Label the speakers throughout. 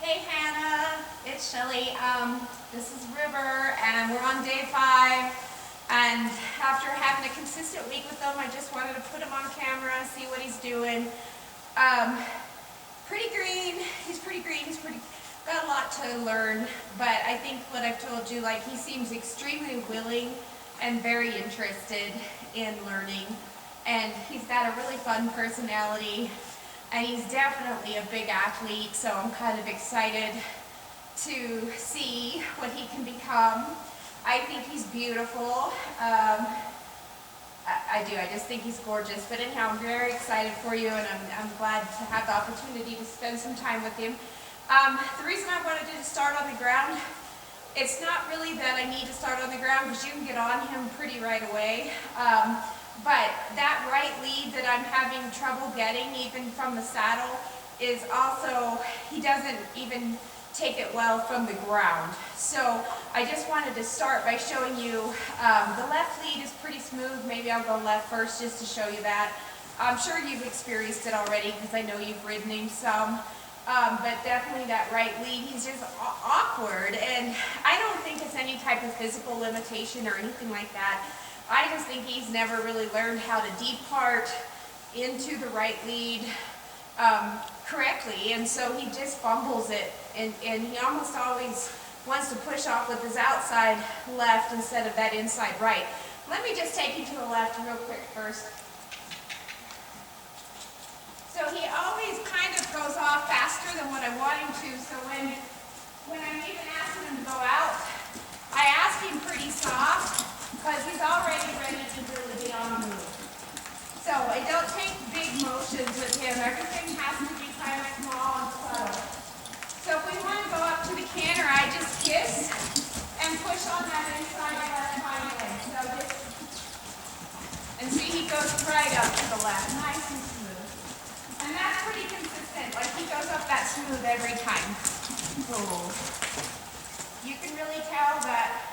Speaker 1: Hey Hannah, it's Shelly. This is River, and we're on day 5. And after having a consistent week with him, I just wanted to put him on camera, see what he's doing. Pretty green. He's pretty green. Got a lot to learn. But I think what I've told you, like, he seems extremely willing and very interested in learning. And he's got a really fun personality. And he's definitely a big athlete, so I'm kind of excited to see what he can become. I think he's beautiful. I do. I just think he's gorgeous. But anyhow, I'm very excited for you, and I'm glad to have the opportunity to spend some time with him. The reason I wanted to start on the ground, it's not really that I need to start on the ground, because you can get on him pretty right away. But that right lead that I'm having trouble getting, even from the saddle, is also, he doesn't even take it well from the ground. So I just wanted to start by showing you, the left lead is pretty smooth. Maybe I'll go left first just to show you that. I'm sure you've experienced it already, because I know you've ridden him some. But definitely that right lead, he's just awkward. And I don't think it's any type of physical limitation or anything like that. I just think he's never really learned how to depart into the right lead correctly, and so he just fumbles it, and he almost always wants to push off with his outside left instead of that inside right. Let me just take you to the left real quick first. So he always kind of goes off faster than what I want him to, so when I'm even asking him to go out, I ask him pretty soft, because he's already ready to really get on the move. So I don't take big motions with him. Everything has to be kind of small and subtle. So if we want to go up to the canter, I just kiss and push on that inside left hind leg. So just, and see, he goes right up to the left, nice and smooth. And that's pretty consistent. Like, he goes up that smooth every time. Oh. You can really tell that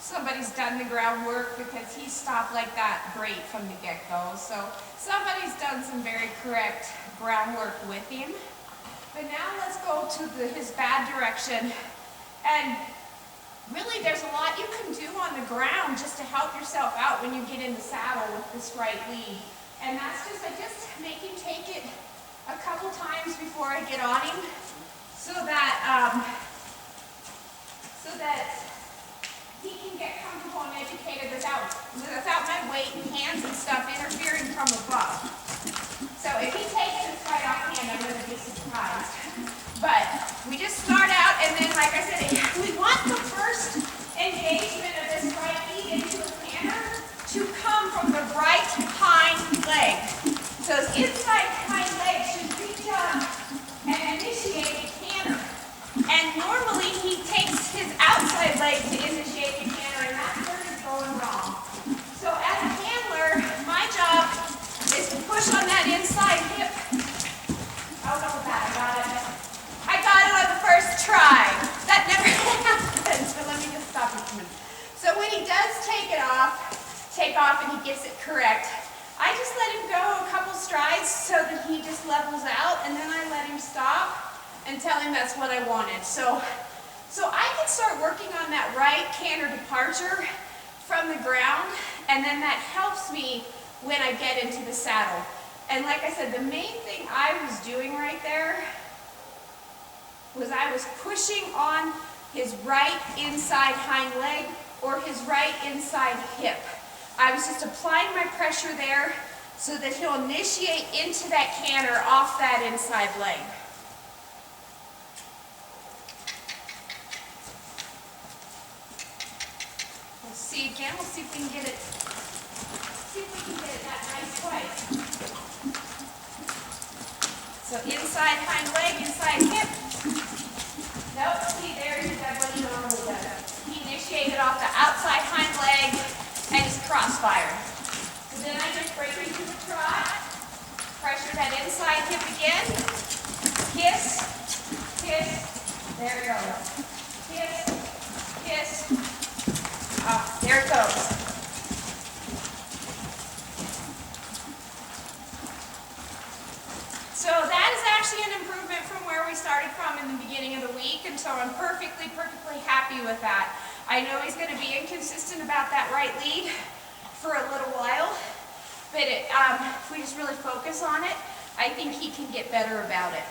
Speaker 1: somebody's done the groundwork, because he stopped like that great from the get-go. So somebody's done some very correct groundwork with him. But now let's go to his bad direction. And really, there's a lot you can do on the ground just to help yourself out when you get in the saddle with this right lead. And that's just, I just make him take it a couple times before I get on him, so that he can get comfortable and educated without my weight and hands and stuff interfering from above. So if he takes this right offhand, I'm going to be surprised. But we just start out, and then, like I said, we want the first engagement of this right lead into a canter to come from the right hind leg. So his inside hind leg should reach up and initiate a canter. And normally he takes his outside leg to initiate the canter, and that's where he's going wrong. So as a handler, my job is to push on that inside hip. Oh, look at that, I got it on the first try. That never happened, so let me just stop it a minute. So when he does take off and he gets it correct, I just let him go a couple strides so that he just levels out, and then I let him stop and tell him that's what I wanted. So I can start working on that right canter departure from the ground, and then that helps me when I get into the saddle. And like I said, the main thing I was doing right there was I was pushing on his right inside hind leg or his right inside hip. I was just applying my pressure there so that he'll initiate into that canter off that inside leg. See again, we'll see if we can get it, that nice way. So inside hind leg, inside hip. Nope, see there, he did what he normally does. He initiated off the outside hind leg and he's crossfired. So then I just break into a trot, pressure that inside hip again, kiss, kiss, there it goes. Kiss, kiss. There it goes. So that is actually an improvement from where we started from in the beginning of the week, and so I'm perfectly happy with that. I know he's going to be inconsistent about that right lead for a little while, but if we just really focus on it, I think he can get better about it.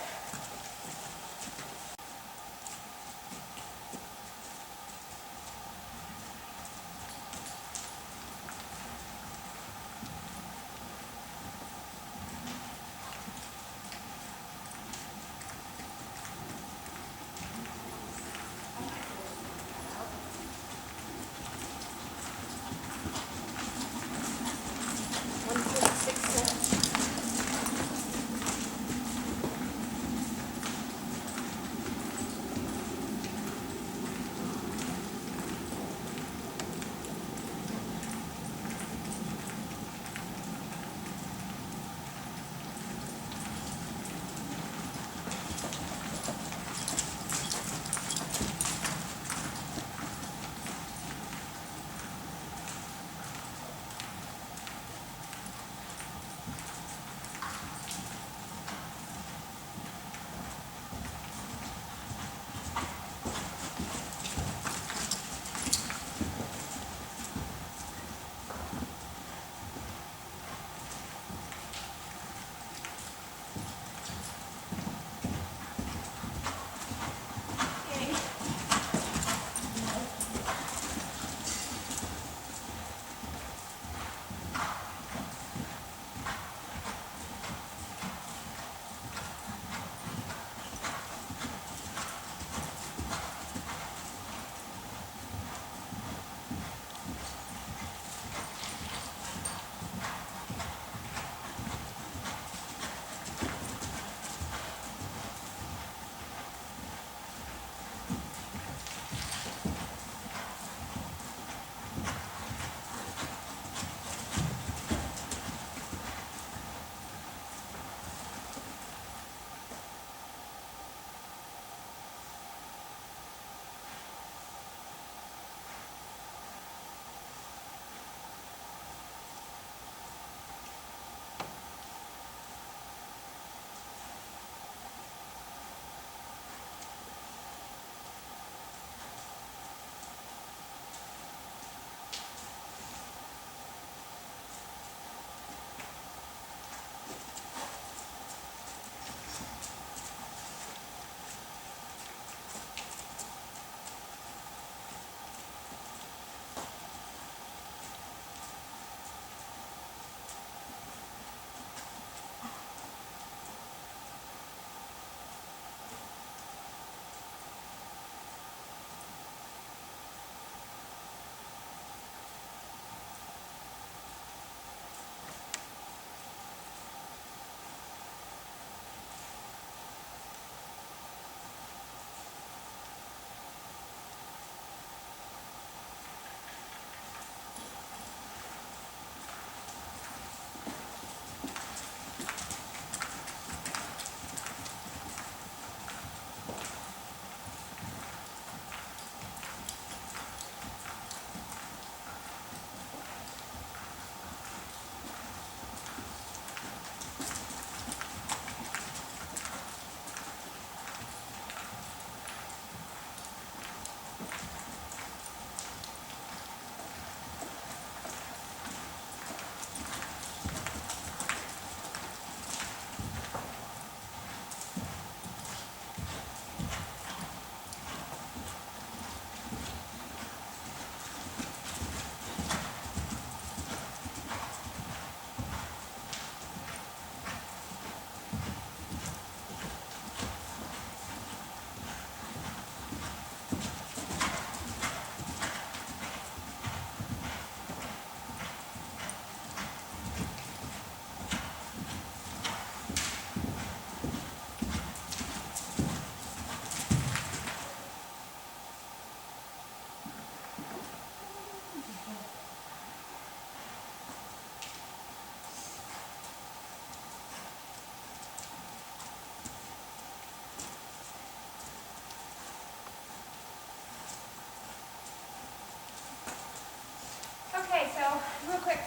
Speaker 1: Real quick,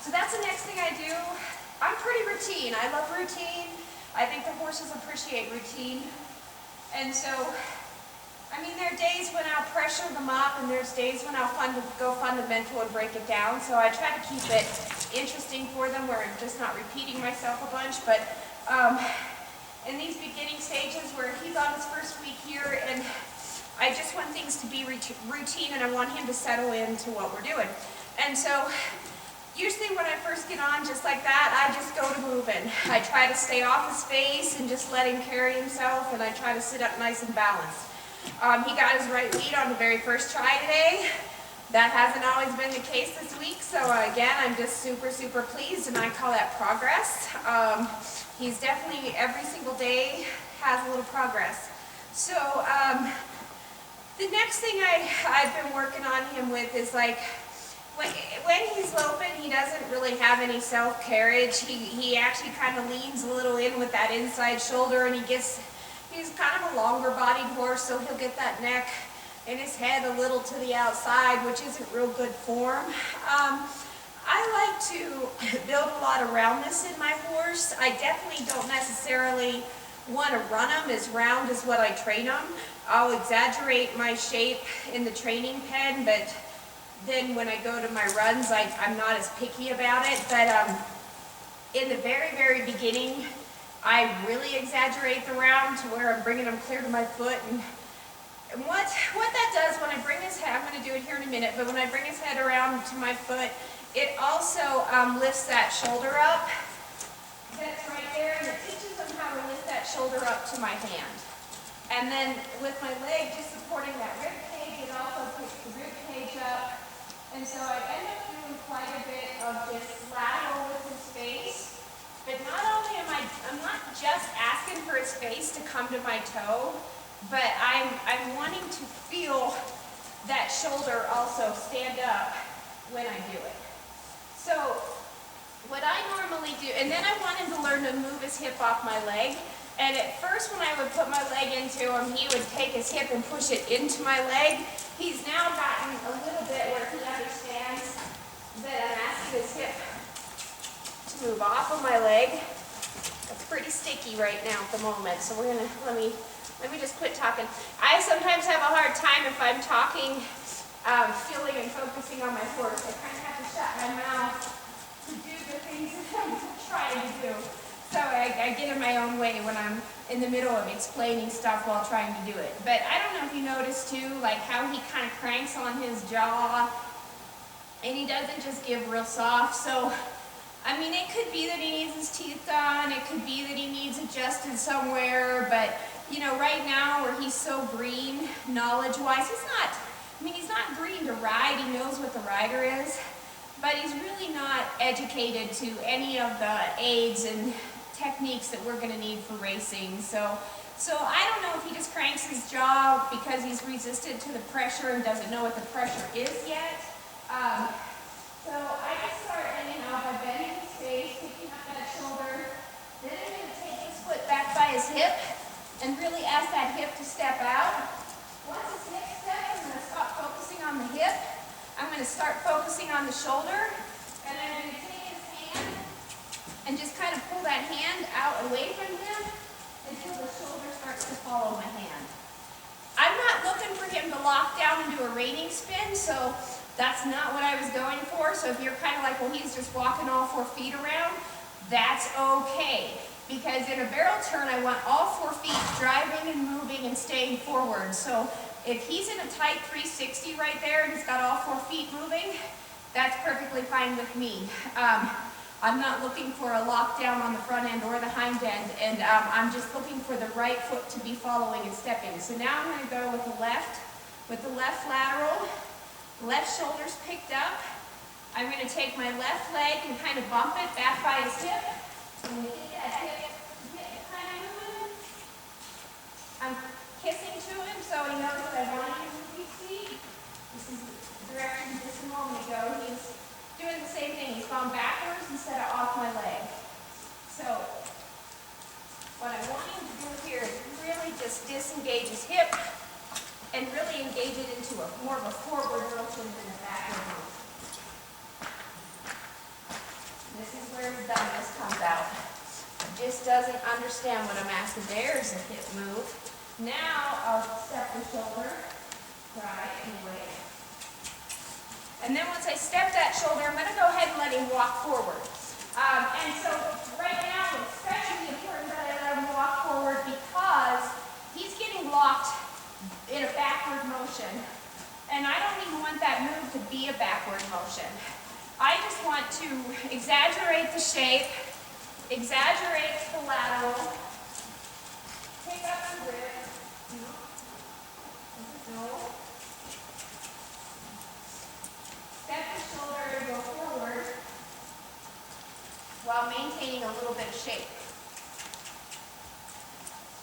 Speaker 1: so that's the next thing I do. I'm pretty routine. I love routine. I think the horses appreciate routine. And And so, I mean, there are days when I'll pressure them up, and there's days when I'll go fundamental and break it down. So I try to keep it interesting for them where I'm just not repeating myself a bunch. But in these beginning stages where he's on his first week here, and I just want things to be routine, and I want him to settle into what we're doing. And so usually when I first get on just like that, I just go to moving. I try to stay off his face and just let him carry himself, and I try to sit up nice and balanced. He got his right lead on the very first try today. That hasn't always been the case this week, so again, I'm just super, super pleased, and I call that progress. He's definitely, every single day, has a little progress. So, the next thing I've been working on him with is like, when he's loping, he doesn't really have any self-carriage. He actually kind of leans a little in with that inside shoulder, and he's kind of a longer bodied horse, so he'll get that neck and his head a little to the outside, which isn't real good form. I like to build a lot of roundness in my horse. I definitely don't necessarily want to run him as round as what I train him. I'll exaggerate my shape in the training pen, but then when I go to my runs, I'm not as picky about it. But in the very, very beginning, I really exaggerate the round to where I'm bringing him clear to my foot. And what that does when I bring his head, I'm going to do it here in a minute, but when I bring his head around to my foot, it also lifts that shoulder up. That's right there, and it teaches them how to lift that shoulder up to my hand. And then with my leg just supporting that rib cage, it also picks the rib cage up. And so I end up doing quite a bit of just lateral with his face. But not only I'm not just asking for his face to come to my toe, but I'm wanting to feel that shoulder also stand up when I do it. So what I normally do, and then I want him to learn to move his hip off my leg. And at first when I would put my leg into him, he would take his hip and push it into my leg. He's now gotten a little bit where he understands that I'm asking his hip to move off of my leg. It's pretty sticky right now at the moment, so we're gonna, let me just quit talking. I sometimes have a hard time if I'm talking, feeling and focusing on my horse. I kind of have to shut my mouth to do the things that I'm trying to do. So I get in my own way when I'm in the middle of explaining stuff while trying to do it. But I don't know if you noticed too, like how he kind of cranks on his jaw, and he doesn't just give real soft. So, I mean, it could be that he needs his teeth done, it could be that he needs adjusted somewhere, but you know, right now where he's so green, knowledge-wise, he's not green to ride, he knows what the rider is, but he's really not educated to any of the aids and techniques that we're going to need for racing. So I don't know if he just cranks his jaw because he's resistant to the pressure and doesn't know what the pressure is yet. So I just start hanging out by bending his face, picking up that shoulder. Then I'm going to take his foot back by his hip and really ask that hip to step out. Once his hip steps, I'm going to stop focusing on the hip. I'm going to start focusing on the shoulder, and I'm going to take his hand and just kind of pull that hand out away from him until the shoulder starts to follow my hand. I'm not looking for him to lock down and do a reining spin, so that's not what I was going for. So if you're kind of like, well, he's just walking all 4 feet around, that's okay. Because in a barrel turn, I want all 4 feet driving and moving and staying forward. So if he's in a tight 360 right there and he's got all 4 feet moving, that's perfectly fine with me. I'm not looking for a lockdown on the front end or the hind end, and I'm just looking for the right foot to be following and stepping. So now I'm going to go with the left lateral, left shoulder's picked up. I'm going to take my left leg and kind of bump it back by his hip. I'm going to get that hip kind of moving. I'm kissing to him so he knows that I want him to move his feet. This is the direction just a moment ago. He's doing the same thing. He's gone backwards instead of off my leg. So what I want him to do here is really just disengage his hip and really engage it into more of a forward motion than a backward motion. This is where his dumbness comes out. He just doesn't understand what I'm asking. There's a hip move. Now Try it anyway. And then once I step that shoulder, I'm going to go ahead and let him walk forward. And so right now it's especially important that I let him walk forward because he's getting locked in a backward motion. And I don't even want that move to be a backward motion. I just want to exaggerate the shape, exaggerate the lateral, pick up the grip. No. Step the shoulder and go forward while maintaining a little bit of shape.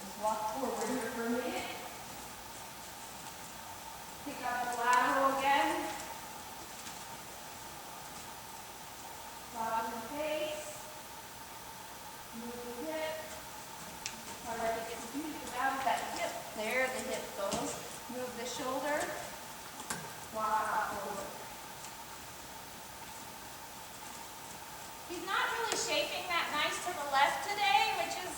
Speaker 1: Just walk forward here for a minute. Pick up the lateral again. Bottom the face. Move the hip. I like to get confused about that hip. There the hip goes. Move the shoulder. Walk forward. He's not really shaping that nice to the left today, which is,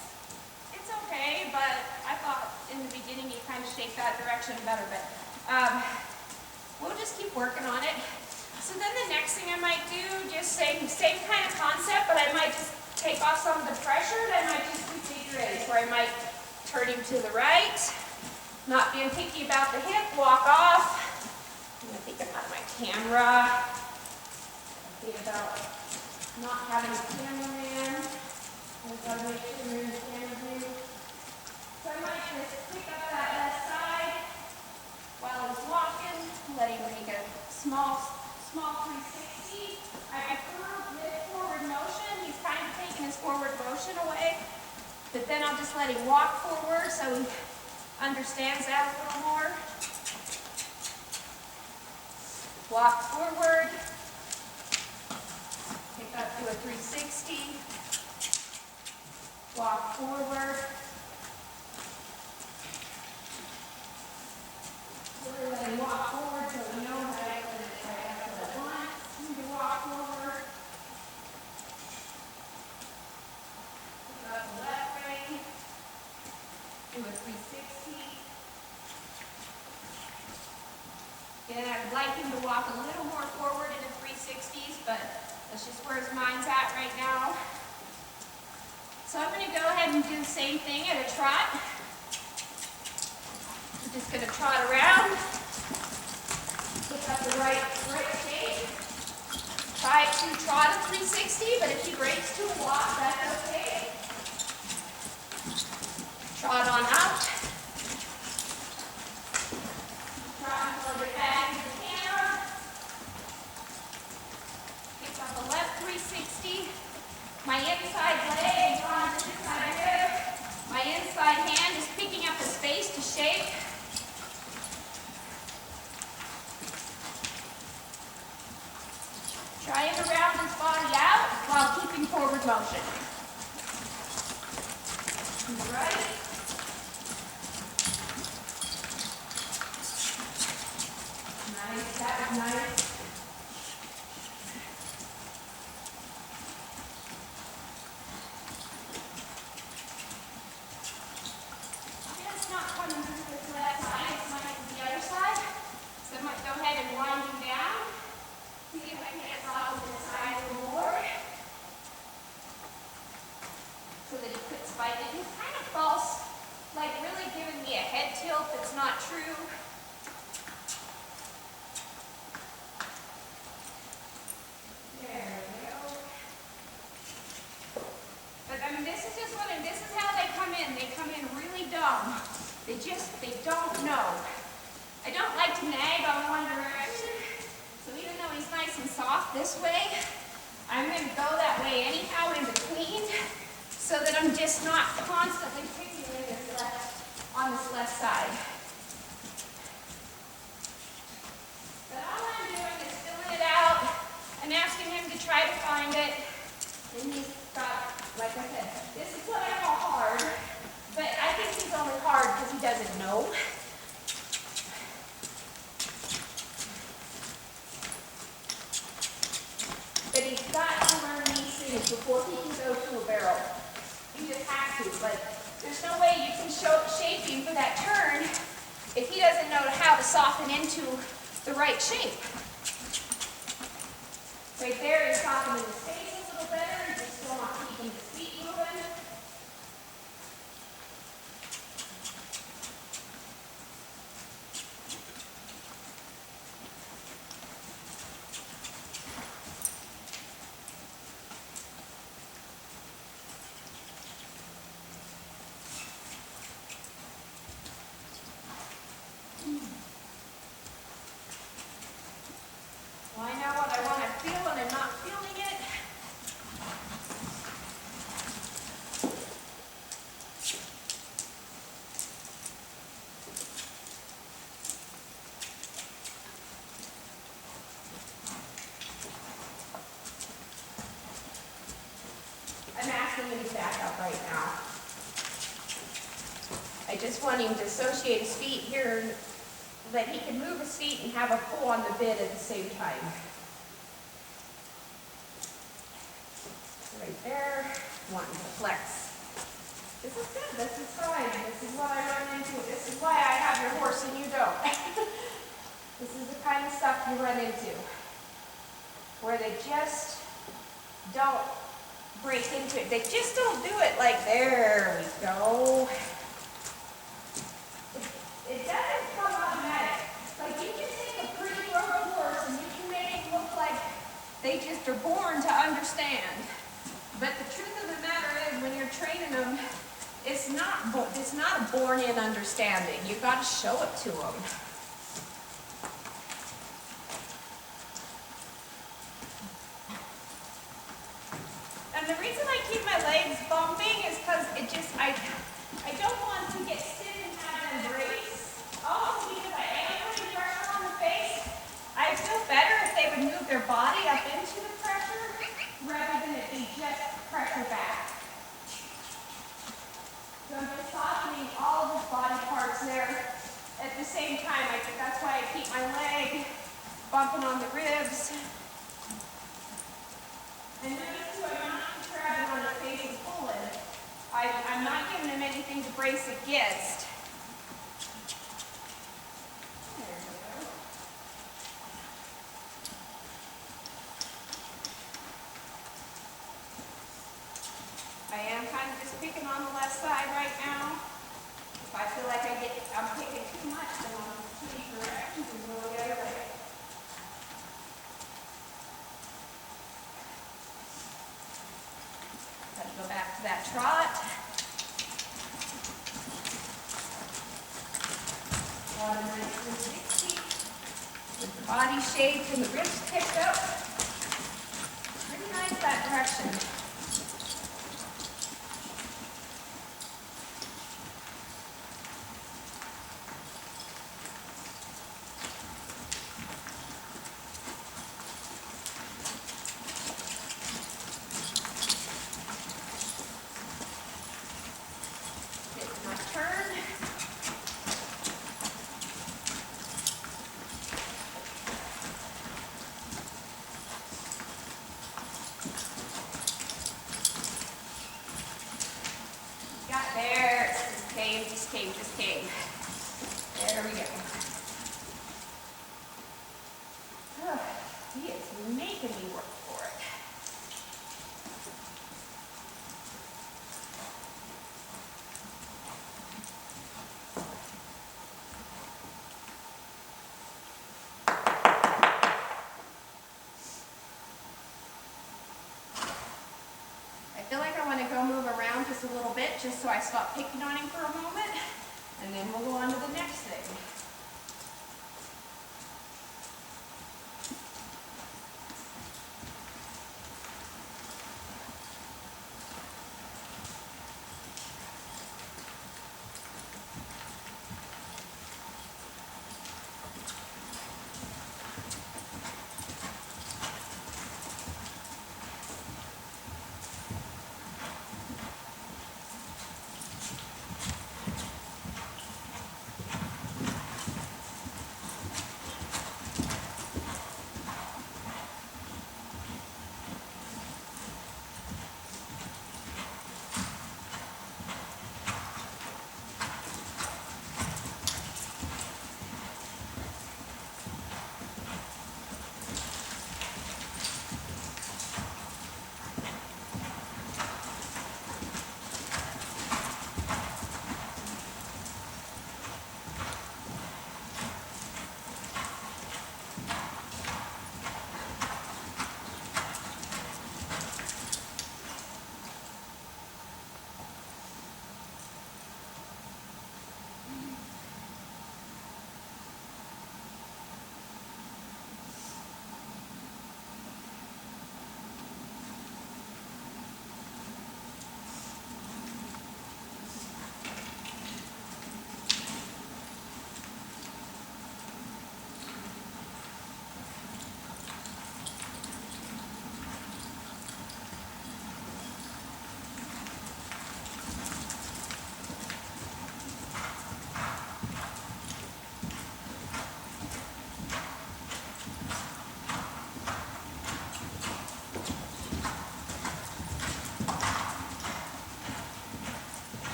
Speaker 1: it's okay, but I thought in the beginning he kind of shaped that direction better, but we'll just keep working on it. So then the next thing I might do, just same kind of concept, but I might just take off some of the pressure, and I might just do figure eights, where I might turn him to the right, not being picky about the hip, walk off. I'm going to think about my camera, think about not having a cameraman. I've got to make sure you're in the camera view. So I might just pick up that left side while he's walking, let him make a small 360. I prefer this forward motion. He's kind of taking his forward motion away, but then I'll just let him walk forward so he understands that a little more. Walk forward. Up to a 360, walk forward, really let him walk forward so we know how to put it right after that one. You walk forward, pick up the left rein, do a 360. Again, I would like him to walk a little more forward in the 360s, but that's just where his mind's at right now. So I'm going to go ahead and do the same thing at a trot. I'm just going to trot around, pick up the right shape. Try to trot a 360, but if he breaks to a walk, that's okay. Trot on out. Trot until you're back into the camera. The left 360, my inside leg is on this side hip. My inside hand is picking up the space to shape. Try and round his body out while keeping forward motion. Right. Nice, that was nice. They don't know. I don't like to nag on one direction, so even though he's nice and soft this way, I'm going to go that way anyhow in between, so that I'm just not constantly picking on this left side. But all I'm doing is filling it out and asking him to try to find it. And he's got, like I said, this is what I call hard. But I think he's only hard because he doesn't know. But he's got to learn these things before he can go to a barrel. He just has to. But there's no way you can shape him for that turn if he doesn't know how to soften into the right shape. Right there, you're softening the space a little better. You're still not keeping the feet moving. Well, I know what I want to feel when I'm not feeling it. I'm asking him to back up right now. I just want him to associate his feet here so that he can move his feet and have a pull on the bit at the same time. Right there, wanting to flex. This is good, this is fine, this is what I run into. This is why I have your horse and you don't. This is the kind of stuff you run into, where they just don't break into it. They just don't do it like, there we go. It doesn't come automatic. Like, you can take a pretty broken horse and you can make it look like they just are born to understand. But the truth of the matter is, when you're training them, it's not a born-in understanding. You've got to show it to them. And the reason I keep my legs bumping is because I don't want to get stiff and have them brace. Also because I am putting pressure on the face. I feel better if they would move their body up into the pressure rather than it be just pressure back. So I'm just softening all of the body parts there at the same time. I think that's why I keep my leg bumping on the ribs. And notice too, I'm not grabbing on the face and pulling. I'm not giving them anything to brace against. There we go. I am kind of just picking on the left side right now. If I feel like I'm picking too much, then I'll change directions and go the other way. Gotta go back to that trot. Water nice and 60. With the body shaped and the ribs picked up. Pretty nice that direction. Just came. There we go. He is making me work for it. I feel like I want to go move around just a little bit just so I stop picking on him for a moment. And then we'll go on to the next thing.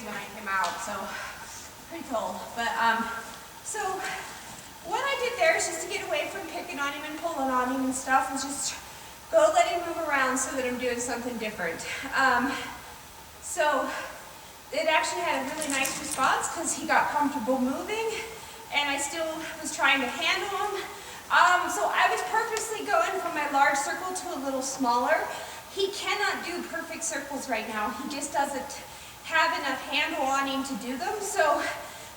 Speaker 1: when I came out, so pretty cold. But so what I did there is just to get away from picking on him and pulling on him and stuff, and just go let him move around so that I'm doing something different. So it actually had a really nice response because he got comfortable moving, and I still was trying to handle him. So I was purposely going from my large circle to a little smaller. He cannot do perfect circles right now. He just doesn't have enough handle on him to do them. So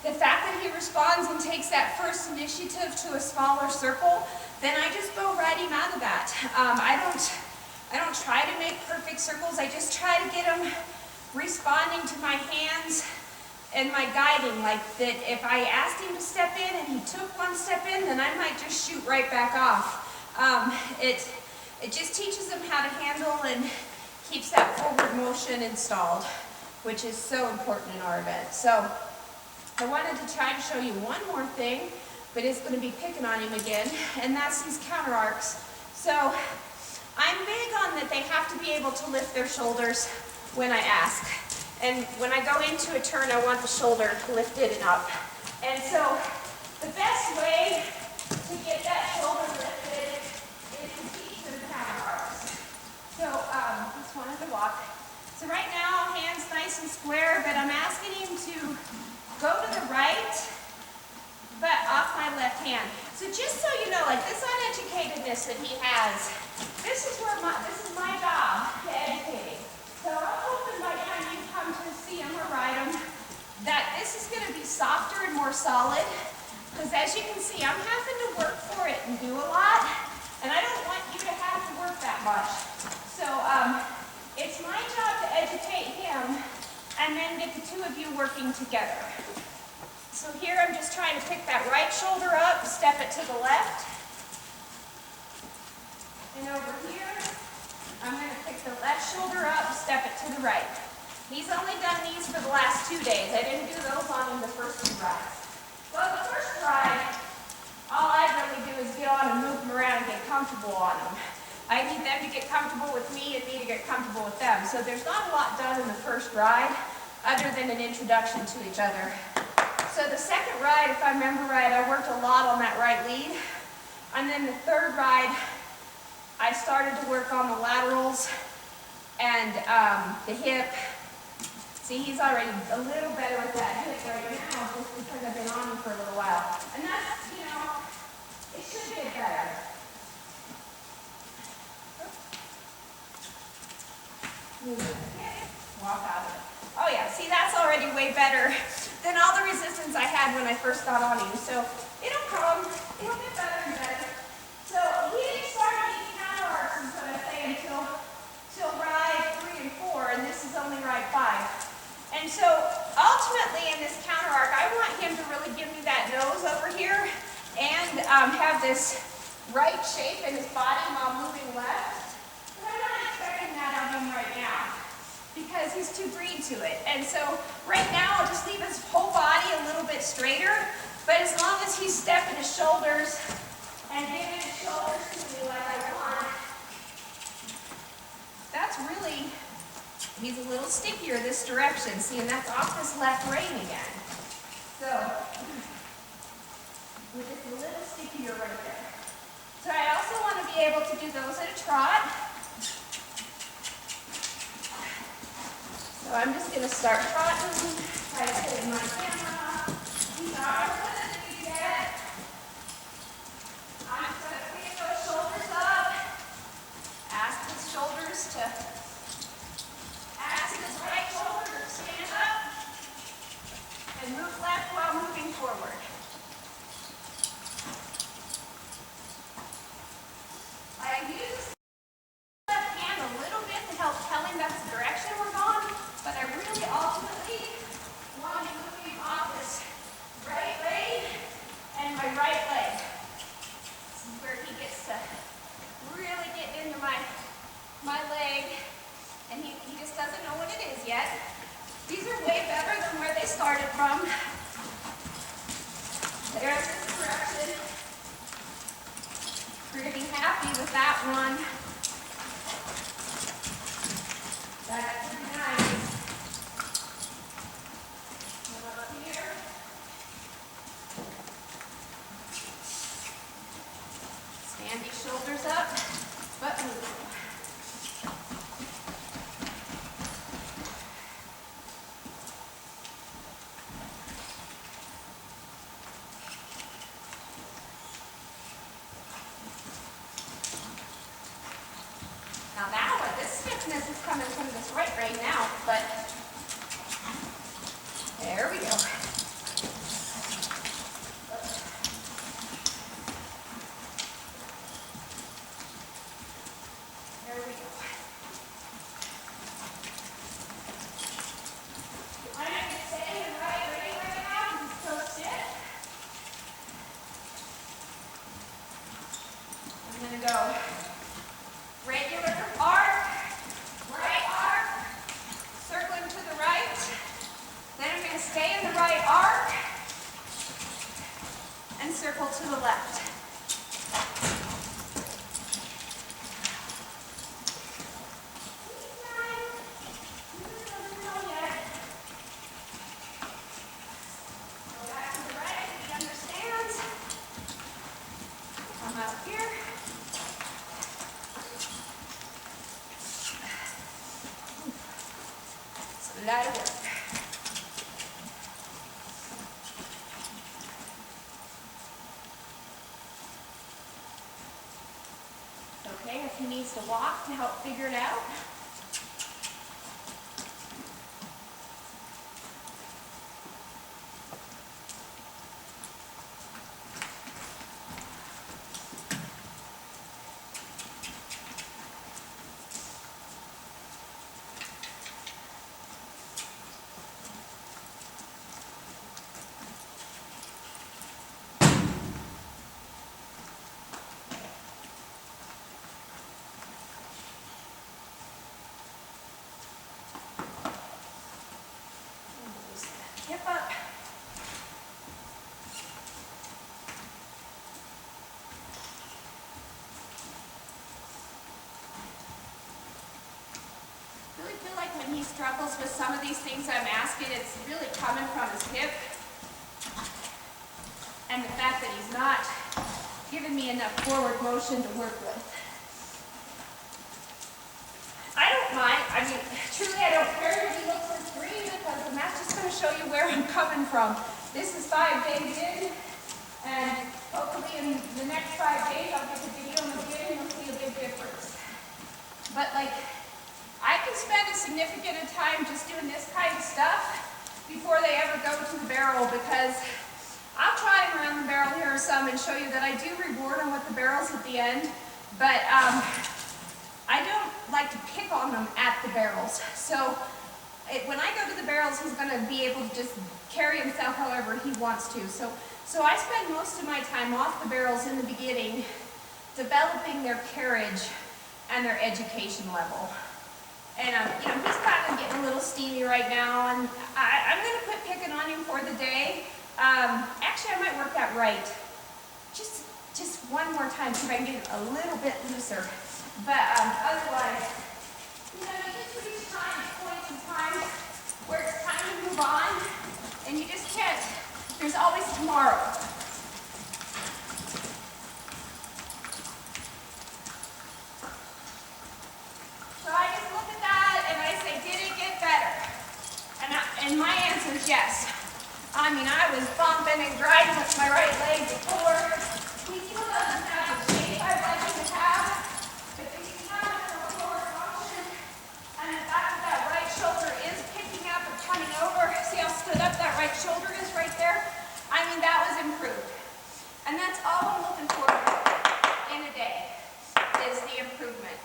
Speaker 1: the fact that he responds and takes that first initiative to a smaller circle, then I just go right him out of that. I don't try to make perfect circles. I just try to get him responding to my hands and my guiding. Like that, if I asked him to step in and he took one step in, then I might just shoot right back off. It just teaches him how to handle and keeps that forward motion installed, which is so important in our event. So I wanted to try to show you one more thing, but it's going to be picking on him again, and that's these counter arcs. So I'm big on that they have to be able to lift their shoulders when I ask. And when I go into a turn, I want the shoulder lifted and up. And so the best way to get that shoulder lifted is to teach them counter arcs. So just wanted to walk. So right now, hands nice and square, but I'm asking him to go to the right, but off my left hand. So just so you know, like this uneducatedness that he has, this is my job to educate him. So I'm hoping by the time you come to see him or ride him, that this is going to be softer and more solid. Because as you can see, I'm having to work for it and do a lot, and I don't want you to have to work that much. So it's my job to educate him and then get the two of you working together. So here I'm just trying to pick that right shoulder up, step it to the left. And over here, I'm going to pick the left shoulder up, step it to the right. He's only done these for the last 2 days. I didn't do those on him the first 2 rides. Well, the first ride, all I really do is get on and move him around and get comfortable on him. I need them to get comfortable with me and me to get comfortable with them. So there's not a lot done in the first ride other than an introduction to each other. So the second ride, if I remember right, I worked a lot on that right lead. And then the third ride, I started to work on the laterals and the hip. See, he's already a little better with that hip right now just because I've been on him for a little while. And that's, you know, it should get better. Walk out of it. Oh yeah, see, that's already way better than all the resistance I had when I first got on him. So it'll come, it'll get better and better. So he didn't start making counter arcs, is what I say, until ride 3 and 4, and this is only ride 5. And so ultimately in this counter arc, I want him to really give me that nose over here and have this right shape in his body while moving left. But I'm not expecting that of him right now because he's too green to it. And so right now I'll just leave his whole body a little bit straighter, but as long as he's stepping his shoulders and giving his shoulders to me like I want, that's really, he's a little stickier this direction. See, and that's off this left rein again. So, we're just a little stickier right there. So I also want to be able to do those at a trot. So I'm just going to start trotting, try to put my camera. These are good to get. I'm just going to pick those shoulders up. Ask his shoulders to, ask his right shoulder to stand up. And move left while moving forward. I use the left hand a little bit to help tell him that's the direction we're going, but I really ultimately want to move him off this right leg and my right leg. This is where he gets to really get into my leg, and he just doesn't know what it is yet. These are way better than where they started from. There's this direction. Pretty happy with that one. That's pretty nice. Can't be shoulders up, but moving. Now that one, this stiffness is coming from this right now, but there we go. There we go. I'm going to stay in the right leg right now because it's so stiff. I'm going to go regular arc, right arc, circling to the right. Then I'm going to stay in the right arc and circle to the left. Go back to the right if he understands. Come up here. It's a lot of work. Okay, if he needs to walk to help figure it out. Hip up. Really feel like when he struggles with some of these things I'm asking, it's really coming from his hip. And the fact that he's not giving me enough forward motion to work with. I don't mind. I mean, truly I don't care if he looks at 3 because the mat's just going to show you where I'm coming from. This is 5 days in, and hopefully in the next 5 days I'll get the video again and you'll see a big difference. But like, I can spend a significant amount of time just doing this kind of stuff before they ever go to the barrel, because I'll try and run the barrel here some and show you that I do reward them with the barrels at the end, but I don't like to pick on them at the barrels. So when I go to the barrels, he's going to be able to just carry himself however he wants to. So I spend most of my time off the barrels in the beginning, developing their carriage and their education level. And you know, he's kind of getting a little steamy right now, and I'm going to quit picking on him for the day. Actually, I might work that right. Just one more time, see if I can get it a little bit looser. But otherwise, you know, you just reach points in time where it's time to move on, and you just can't. There's always tomorrow. So I just look at that and I say, did it get better? And my answer is yes. I mean, I was bumping and grinding with my right leg before. He still doesn't have the shape I'd like him to have. But if he's having a forward function, and the fact that that right shoulder is picking up and coming over, see how stood up that right shoulder is right there? I mean, that was improved. And that's all I'm looking for in a day, is the improvement.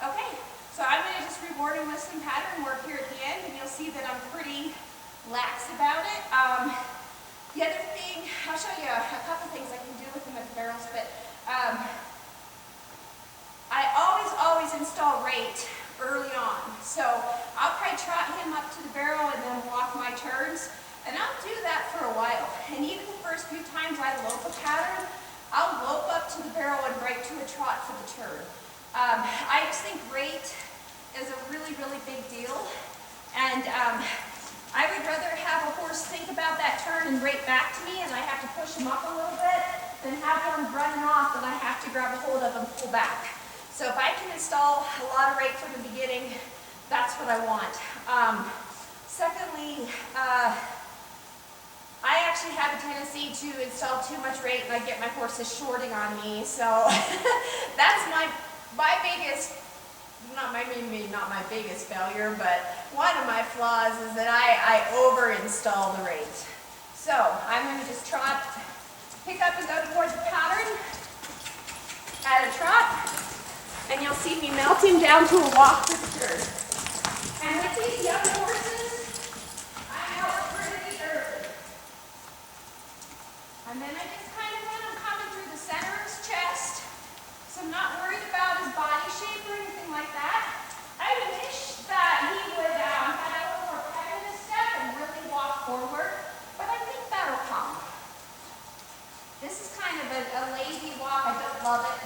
Speaker 1: Okay, so I'm going to just reward him with some pattern work here at the end, and you'll see that I'm pretty lax about it. The other thing, I'll show you a couple things I can do with him at the barrels, but I always install rate early on. So I'll probably trot him up to the barrel and then walk my turns, and I'll do that for a while. And even the first few times I lope a pattern, I'll lope up to the barrel and break to a trot for the turn. I just think rate is a really, really big deal, and I would rather have a horse think about that turn and rate back to me, and I have to push him up a little bit, then have one running off that I have to grab a hold of and pull back. So if I can install a lot of rate from the beginning, that's what I want. Secondly, I actually have a tendency to install too much rate and I get my horses shorting on me. So that's my biggest, maybe not my biggest failure, but one of my flaws is that I over install the rate. So I'm going to just trot, pick up and go towards the pattern at a trot, and you'll see me melt him down to a walk for the turn. And with these young horses, I'm out pretty early. And then I just kind of want him coming through the center of his chest, so I'm not worried about his body shape or anything like that. I wish that he would have a little more peg in his step and really walk forward, but I think that'll come. This is kind of a lazy walk. I don't love it.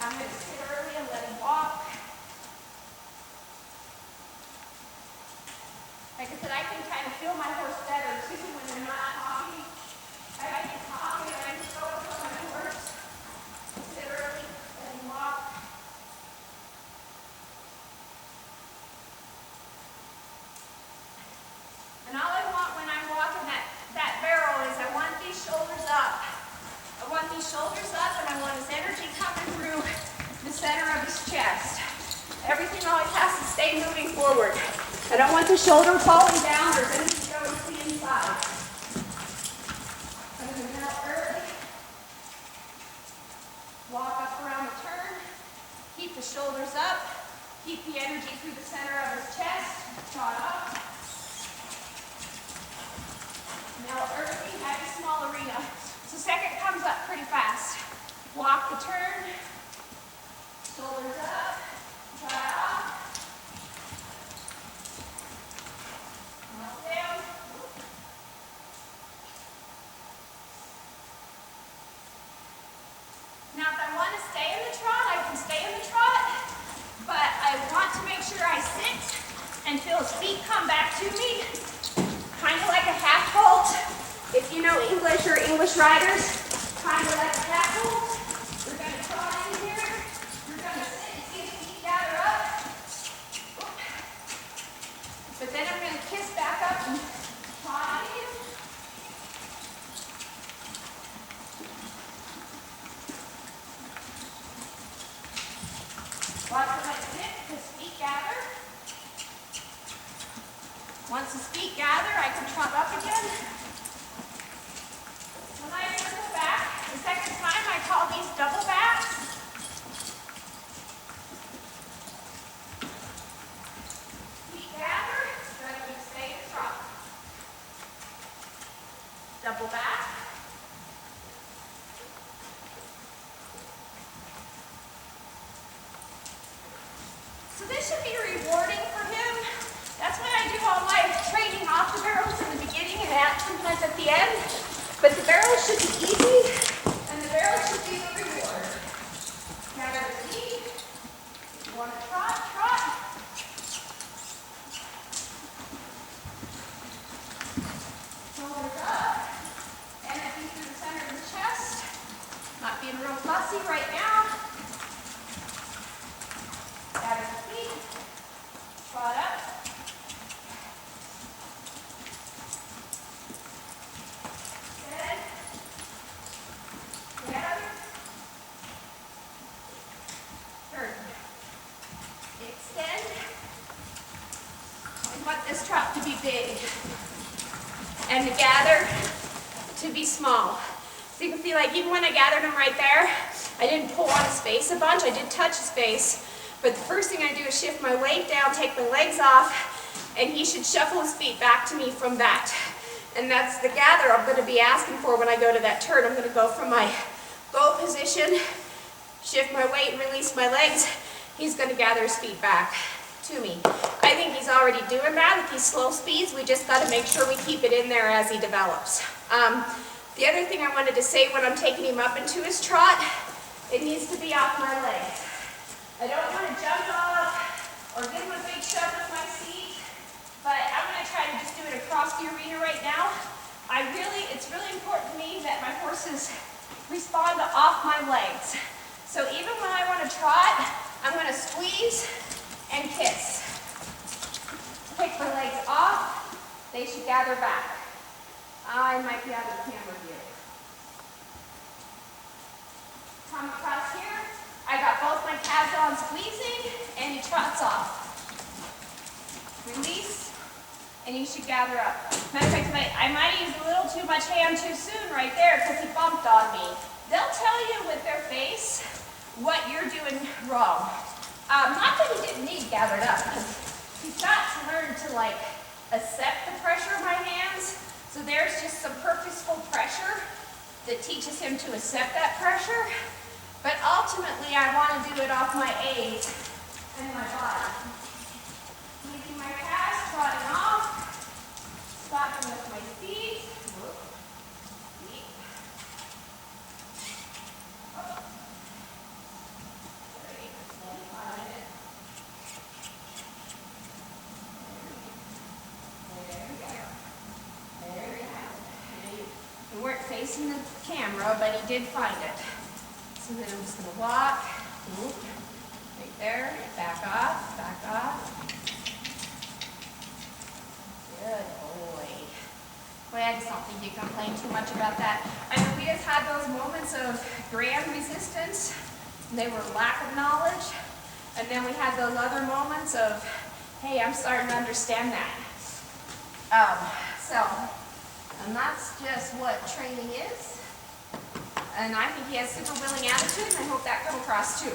Speaker 1: I'm going to sit early and let him walk. Like I said, I can kind of feel my horse better too when they're not talking. I can talk and I just go up on my horse. Sit early, let him walk. And all I want when I'm walking that barrel is I want these shoulders up. I want these shoulders up and I want his energy coming through the center of his chest. Everything always has to stay moving forward. I don't want the shoulder falling down or anything to go to the inside. I'm going to melt early. Walk up around the turn. Keep the shoulders up. Keep the energy through the center of his chest. Trot up. Melt early. Have a small arena. So second comes up pretty fast. Walk the turn. Shoulders up. Trot up. Melt down. Now if I want to stay in the trot, I can stay in the trot, but I want to make sure I sit and feel his feet come back to me, kind of like a half halt. If you know English or English riders, kind of like a half halt. We're going to trot in here. We're going to sit and see the feet gather up. But then I'm going to kiss back up and trot in. Watch when I sit, his feet gather. Once his feet gather, I can trot up again. When I circle back, the second time I call these double backs. Feet gather, ready to stay in trot. Double back. So this should be rewarding for him. That's why I do all my training off the barrels in the beginning and sometimes at the end. But the barrels should be easy, and the barrels should be the reward. Gather the feet. If you want to trot, trot. Shoulders up. Energy through the center of the chest. Not being real fussy right now. Gather the feet. Trot up. Extend. Gather. Turn. Extend. I want this trot to be big. And the gather to be small. So you can see, like, even when I gathered him right there, I didn't pull on his face a bunch. I did touch his face. But the first thing I do is shift my weight down, take my legs off, and he should shuffle his feet back to me from that. And that's the gather I'm going to be asking for when I go to that turn. I'm going to go from my go position, shift my weight, and release my legs. He's going to gather his feet back to me. I think he's already doing that with these slow speeds. We just got to make sure we keep it in there as he develops. The other thing I wanted to say when I'm taking him up into his trot, it needs to be off my legs. I don't want to jump off or give him a big shove with my seat, but I'm going to try to just do it across the arena right now. it's really important to me that my horses respond to off my legs. So even when I want to trot, I'm going to squeeze and kiss. Take my legs off, they should gather back. I might be out of the camera view. Come across here, I got both my calves on squeezing, and he trots off. Release, and you should gather up. Matter of fact, I might have used a little too much hand too soon right there because he bumped on me. They'll tell you with their face what you're doing wrong. Not that he didn't need gathered up, because he's got to learn to like accept the pressure of my hands. So there's just some purposeful pressure that teaches him to accept that pressure. But ultimately, I want to do it off my A's and my body. Leaving my calves, trotting off, stopping with my feet. Feet. Oh. We weren't facing the camera, but he did find it. So then I'm just going to walk, right there, back off, back off. Good boy. Boy, I just don't think you can complain too much about that. I mean, we just had those moments of grand resistance. They were lack of knowledge. And then we had those other moments of, hey, I'm starting to understand that. And that's just what training is. And I think he has super willing attitude, and I hope that comes across too.